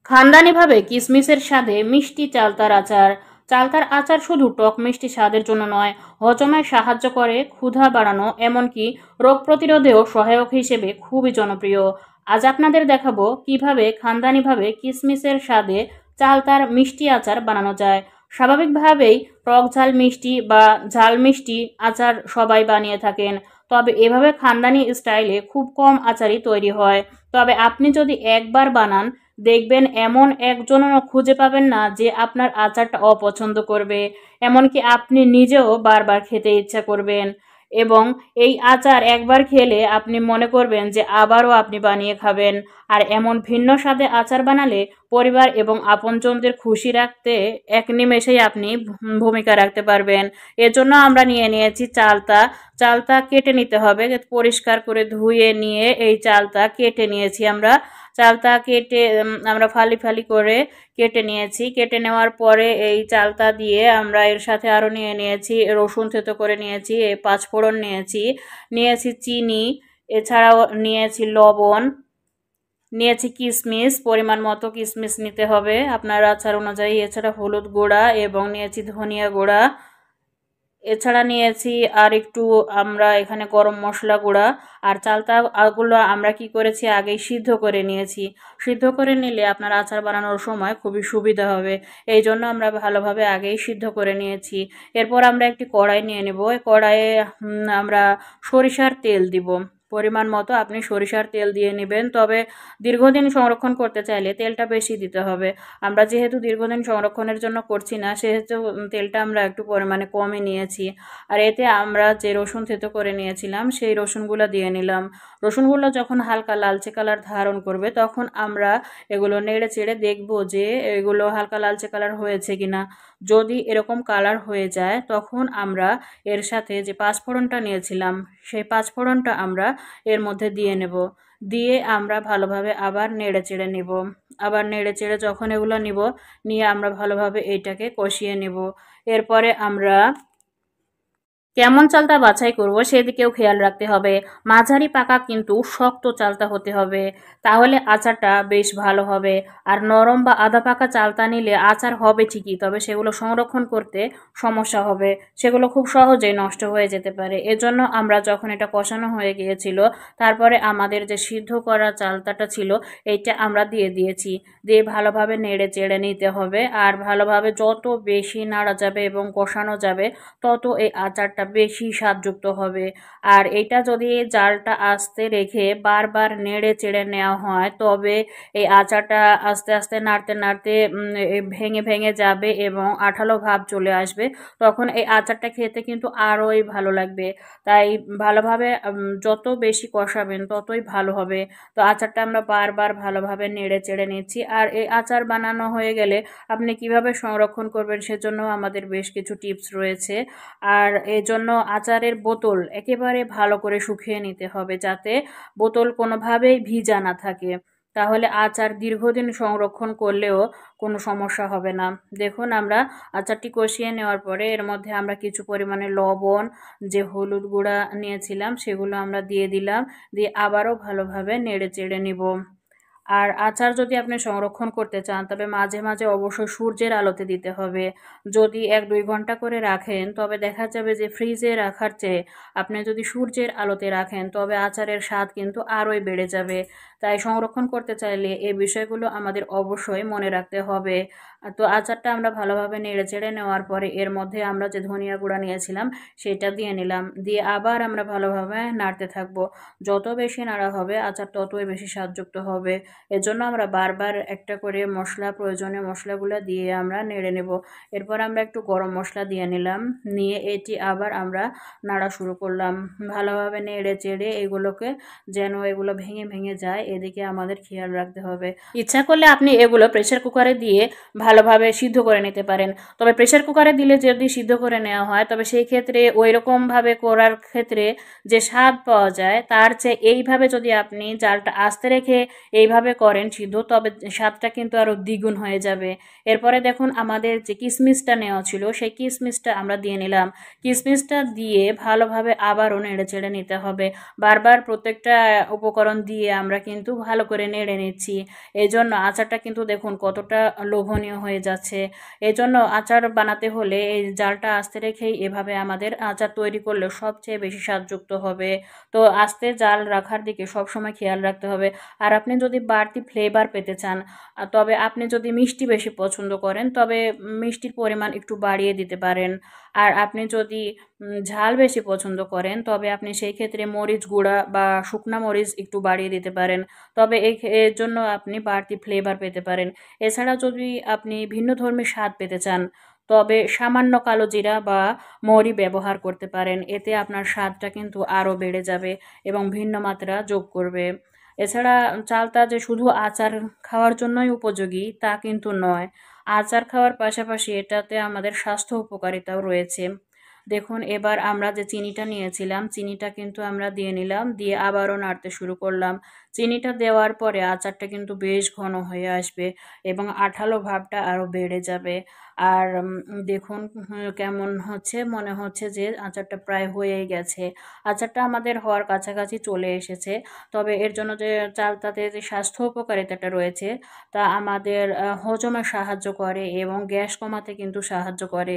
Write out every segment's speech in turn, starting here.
খানদানিভাবে কিশমিশের স্বাদে মিষ্টি চালতার আচার। চালতার আচার শুধু টক মিষ্টি স্বাদের জন্য নয়, হজমে সাহায্য করে, ক্ষুধা বাড়ানো, এমনকি রোগ প্রতিরোধেও সহায়ক হিসেবে খুবই জনপ্রিয়। আজ আপনাদের দেখাবো কিভাবে খানদানিভাবে কিশমিশের স্বাদে চালতার মিষ্টি আচার বানানো যায়। স্বাভাবিকভাবেই টক ঝাল মিষ্টি বা ঝাল মিষ্টি আচার সবাই বানিয়ে থাকেন, তবে এভাবে খানদানি স্টাইলে খুব কম আচারই তৈরি হয়। তবে আপনি যদি একবার বানান, দেখবেন এমন একজনও খুঁজে পাবেন না যে আপনার আচারটা অপছন্দ করবে। এমনকি আপনি নিজেও বারবার খেতে ইচ্ছা করবেন, এবং এই আচার একবার খেলে আপনি মনে করবেন যে আবারও আপনি বানিয়ে খাবেন। আর এমন ভিন্ন স্বাদে আচার বানালে পরিবার এবং আপনজনদের খুশি রাখতে এক নিমেষেই আপনি ভূমিকা রাখতে পারবেন। এজন্য আমরা নিয়ে নিয়েছি চালতা। চালতা কেটে নিতে হবে, পরিষ্কার করে ধুয়ে নিয়ে এই চালতা কেটে নিয়েছি আমরা। চালতা কেটে আমরা ফালি ফালি করে কেটে নিয়েছি। কেটে নেওয়ার পরে এই চালতা দিয়ে আমরা এর সাথে আরও নিয়ে নিয়েছি রসুন থেতো করে নিয়েছি, এই পাঁচফোড়ন নিয়েছি, নিয়েছি চিনি, এছাড়াও নিয়েছি লবণ, নিয়েছি কিশমিশ, পরিমাণ মতো কিশমিশ নিতে হবে আপনার আচার অনুযায়ী, এছাড়া হলুদ গুঁড়া এবং নিয়েছি ধনিয়া গুঁড়া, এছাড়া নিয়েছি আর একটু আমরা এখানে গরম মশলা গুঁড়া। আর চালতাগুলো আমরা কি করেছি, আগেই সিদ্ধ করে নিয়েছি। সিদ্ধ করে নিলে আপনার আচার বানানোর সময় খুবই সুবিধা হবে, এই জন্য আমরা ভালোভাবে আগেই সিদ্ধ করে নিয়েছি। এরপর আমরা একটি কড়াই নিয়ে নেব। এই কড়াইয়ে আমরা সরিষার তেল দিব। পরিমাণ মতো আপনি সরিষার তেল দিয়ে নেবেন, তবে দীর্ঘদিন সংরক্ষণ করতে চাইলে তেলটা বেশি দিতে হবে। আমরা যেহেতু দীর্ঘদিন সংরক্ষণের জন্য করছি না, সেহেতু তেলটা আমরা একটু পরিমাণে কমই নিয়েছি। আর এতে আমরা যে রসুন থেতো করে নিয়েছিলাম সেই রসুনগুলো দিয়ে নিলাম। রসুনগুলো যখন হালকা লালচে কালার ধারণ করবে, তখন আমরা এগুলো নেড়ে চেড়ে দেখব যে এগুলো হালকা লালচে কালার হয়েছে কিনা। যদি এরকম কালার হয়ে যায়, তখন আমরা এর সাথে যে পাঁচফোড়নটা নিয়েছিলাম সেই পাঁচফোড়নটা আমরা এর মধ্যে দিয়ে নেব। দিয়ে আমরা ভালোভাবে আবার নেড়ে চেড়ে নেব। আবার নেড়ে চেড়ে যখন এগুলো নিব, নিয়ে আমরা ভালোভাবে এইটাকে কষিয়ে নেব। এরপরে আমরা কেমন চালতা বাছাই করব সেদিকেও খেয়াল রাখতে হবে। মাঝারি পাকা কিন্তু শক্ত চালতা হতে হবে, তাহলে আচারটা বেশ ভালো হবে। আর নরম বা আধা পাকা চালতা নিলে আচার হবে ঠিকই, তবে সেগুলো সংরক্ষণ করতে সমস্যা হবে, সেগুলো খুব সহজেই নষ্ট হয়ে যেতে পারে। এজন্য আমরা যখন এটা কষানো হয়ে গিয়েছিল, তারপরে আমাদের যে সিদ্ধ করা চালতাটা ছিল এইটা আমরা দিয়ে দিয়েছি। দিয়ে ভালোভাবে নেড়ে চেড়ে নিতে হবে। আর ভালোভাবে যত বেশি নাড়া যাবে এবং কষানো যাবে, তত এই আচারটা বেশি স্বাদযুক্ত হবে। আর এটা যদি জালটা আস্তে রেখে বারবার নেড়ে চেড়ে নেওয়া হয়, তবে এই আচারটা আস্তে আস্তে নাড়তে নাড়তে ভেঙে ভেঙে যাবে এবং আঠালো ভাব চলে আসবে। তখন এই আচারটা খেতে কিন্তু আরোই ভালো লাগবে। তাই ভালোভাবে যত বেশি কষাবেন ততই ভালো হবে। তো আচারটা আমরা বারবার ভালোভাবে নেড়ে চেড়ে নিচ্ছি। আর এই আচার বানানো হয়ে গেলে আপনি কিভাবে সংরক্ষণ করবেন সেজন্য আমাদের বেশ কিছু টিপস রয়েছে। আর এজন্য আচারের বোতল একেবারে ভালো করে শুকিয়ে নিতে হবে, যাতে বোতল কোনোভাবেই ভিজা না থাকে। তাহলে আচার দীর্ঘদিন সংরক্ষণ করলেও কোনো সমস্যা হবে না। দেখুন, আমরা আচারটি কষিয়ে নেওয়ার পরে এর মধ্যে আমরা কিছু পরিমাণে লবণ, যে হলুদ গুঁড়া নিয়েছিলাম সেগুলো আমরা দিয়ে দিলাম। দিয়ে আবারও ভালোভাবে নেড়ে চেড়ে নিব। আর আচার যদি আপনি সংরক্ষণ করতে চান, তবে মাঝে মাঝে অবশ্যই সূর্যের আলোতে দিতে হবে। যদি 1-2 ঘন্টা করে রাখেন, তবে দেখা যাবে যে ফ্রিজে রাখার চেয়ে আপনি যদি সূর্যের আলোতে রাখেন, তবে আচারের স্বাদ কিন্তু আরোই বেড়ে যাবে। তাই সংরক্ষণ করতে চাইলে এই বিষয়গুলো আমাদের অবশ্যই মনে রাখতে হবে। তো আচারটা আমরা ভালোভাবে নেড়ে চেড়ে নেওয়ার পরে এর মধ্যে আমরা যে ধনিয়া গুঁড়া নিয়েছিলাম সেটা দিয়ে নিলাম। দিয়ে আবার আমরা ভালোভাবে নাড়তে থাকবো। যত বেশি নাড়া হবে আচার ততই বেশি স্বাদযুক্ত হবে। এজন্য আমরা বারবার একটা করে মশলা, প্রয়োজনীয় মশলাগুলো দিয়ে আমরা নেড়ে নেব। এরপর আমরা একটু গরম মশলা দিয়ে নিলাম। নিয়ে এটি আবার আমরা নাড়া শুরু করলাম। ভালোভাবে নেড়ে চেড়ে এগুলোকে যেন এগুলো ভেঙে ভেঙে যায়, এদিকে আমাদের খেয়াল রাখতে হবে। ইচ্ছা করলে আপনি এগুলো প্রেসার কুকারে দিয়ে ভালোভাবে সিদ্ধ করে নিতে পারেন। তবে প্রেসার কুকারে দিলে যদি সিদ্ধ করে নেওয়া হয়, তবে সেই ক্ষেত্রে ওই রকমভাবে করার ক্ষেত্রে যে স্বাদ পাওয়া যায়, তার চেয়ে এইভাবে যদি আপনি জালটা আস্তে রেখে এইভাবে এভাবে করেন সিদ্ধ, তবে স্বাদটা কিন্তু আরও দ্বিগুণ হয়ে যাবে। এরপরে দেখুন আমাদের যে কিশমিশটা নেওয়া ছিল সেই কিশমিশটা আমরা দিয়ে নিলাম। কিশমিশটা দিয়ে ভালোভাবে আবারও নেড়ে চেড়ে নিতে হবে। বারবার প্রত্যেকটা উপকরণ দিয়ে আমরা কিন্তু ভালো করে নেড়ে নিচ্ছি। এই জন্য আচারটা কিন্তু দেখুন কতটা লোভনীয় হয়ে যাচ্ছে। এই জন্য আচার বানাতে হলে এই জালটা আস্তে রেখেই এভাবে আমাদের আচার তৈরি করলে সবচেয়ে বেশি স্বাদযুক্ত হবে। তো আস্তে জাল রাখার দিকে সবসময় খেয়াল রাখতে হবে। আর আপনি যদি বাড়তি ফ্লেভার পেতে চান, তবে আপনি যদি মিষ্টি বেশি পছন্দ করেন তবে মিষ্টির পরিমাণ একটু বাড়িয়ে দিতে পারেন। আর আপনি যদি ঝাল বেশি পছন্দ করেন তবে আপনি সেই ক্ষেত্রে মরিচ গুঁড়া বা শুকনা মরিচ একটু বাড়িয়ে দিতে পারেন। তবে এর জন্য আপনি বাড়তি ফ্লেভার পেতে পারেন। এছাড়া যদি আপনি ভিন্ন ধর্মী স্বাদ পেতে চান তবে সামান্য কালো জিরা বা মৌরি ব্যবহার করতে পারেন। এতে আপনার স্বাদটা কিন্তু আরও বেড়ে যাবে এবং ভিন্ন মাত্রা যোগ করবে। এছাড়া চালতা যে শুধু আচার খাওয়ার জন্যই উপযোগী তা কিন্তু নয়। আচার খাওয়ার পাশাপাশি এটাতে আমাদের স্বাস্থ্য উপকারিতাও রয়েছে। দেখুন এবার আমরা যে চিনিটা নিয়েছিলাম চিনিটা কিন্তু আমরা দিয়ে নিলাম, দিয়ে আবারও নাড়তে শুরু করলাম। চিনিটা দেওয়ার পরে আচারটা কিন্তু বেশ ঘন হয়ে আসবে এবং আঠালো ভাবটা আরও বেড়ে যাবে। আর দেখুন কেমন হচ্ছে, মনে হচ্ছে যে আচারটা প্রায় হয়েই গেছে। আচারটা আমাদের হওয়ার কাছাকাছি চলে এসেছে। তবে এর জন্য যে চালতাতে যে স্বাস্থ্য উপকারিতাটা রয়েছে তা আমাদের হজমে সাহায্য করে এবং গ্যাস কমাতে কিন্তু সাহায্য করে।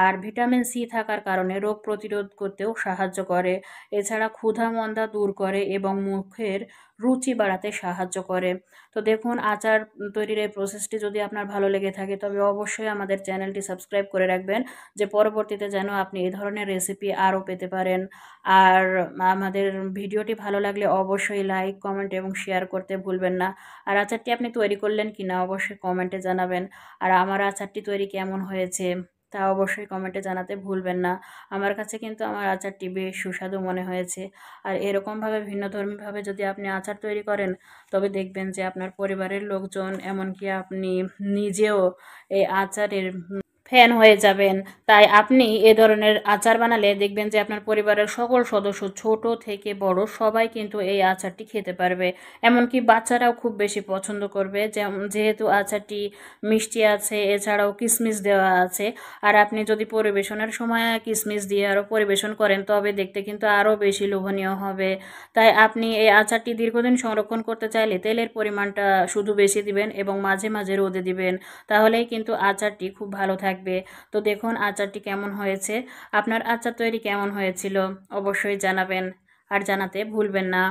আর ভিটামিন সি থাকার কারণে রোগ প্রতিরোধ করতেও সাহায্য করে। এছাড়া ক্ষুধা মন্দা দূর করে এবং মুখের রুচি বাড়াতে সাহায্য করে। তো দেখুন আচার তৈরির এই প্রসেসটি যদি আপনার ভালো লেগে থাকে তবে অবশ্যই আমাদের চ্যানেলটি সাবস্ক্রাইব করে রাখবেন, যে পরবর্তীতে যেন আপনি এই ধরনের রেসিপি আরও পেতে পারেন। আর আমাদের ভিডিওটি ভালো লাগলে অবশ্যই লাইক, কমেন্ট এবং শেয়ার করতে ভুলবেন না। আর আচারটি আপনি তৈরি করলেন কিনা অবশ্যই কমেন্টে জানাবেন। আর আমার আচারটি তৈরি কেমন হয়েছে তা অবশ্যই কমেন্টে জানাতে ভুলবেন না। আমার কাছে কিন্তু আমার আচারটি বেশ সুস্বাদু মনে হয়েছে। আর এরকমভাবে ভিন্নধর্মীভাবে যদি আপনি আচার তৈরি করেন তবে দেখবেন যে আপনার পরিবারের লোকজন এমনকি আপনি নিজেও এই আচারের ফ্যান হয়ে যাবেন। তাই আপনি এ ধরনের আচার বানালে দেখবেন যে আপনার পরিবারের সকল সদস্য ছোট থেকে বড় সবাই কিন্তু এই আচারটি খেতে পারবে। এমনকি বাচ্চারাও খুব বেশি পছন্দ করবে, যেহেতু আচারটি মিষ্টি আছে, এছাড়াও কিশমিশ দেওয়া আছে। আর আপনি যদি পরিবেশনের সময় কিশমিশ দিয়ে আরও পরিবেশন করেন তবে দেখতে কিন্তু আরও বেশি লোভনীয় হবে। তাই আপনি এই আচারটি দীর্ঘদিন সংরক্ষণ করতে চাইলে তেলের পরিমাণটা শুধু বেশি দিবেন এবং মাঝে মাঝে রোদে দিবেন, তাহলেই কিন্তু আচারটি খুব ভালো থাকবে। তো দেখুন আচারটি কেমন হয়েছে। আপনার আচার তৈরি কেমন হয়েছিল অবশ্যই জানাবেন আর জানাতে ভুলবেন না।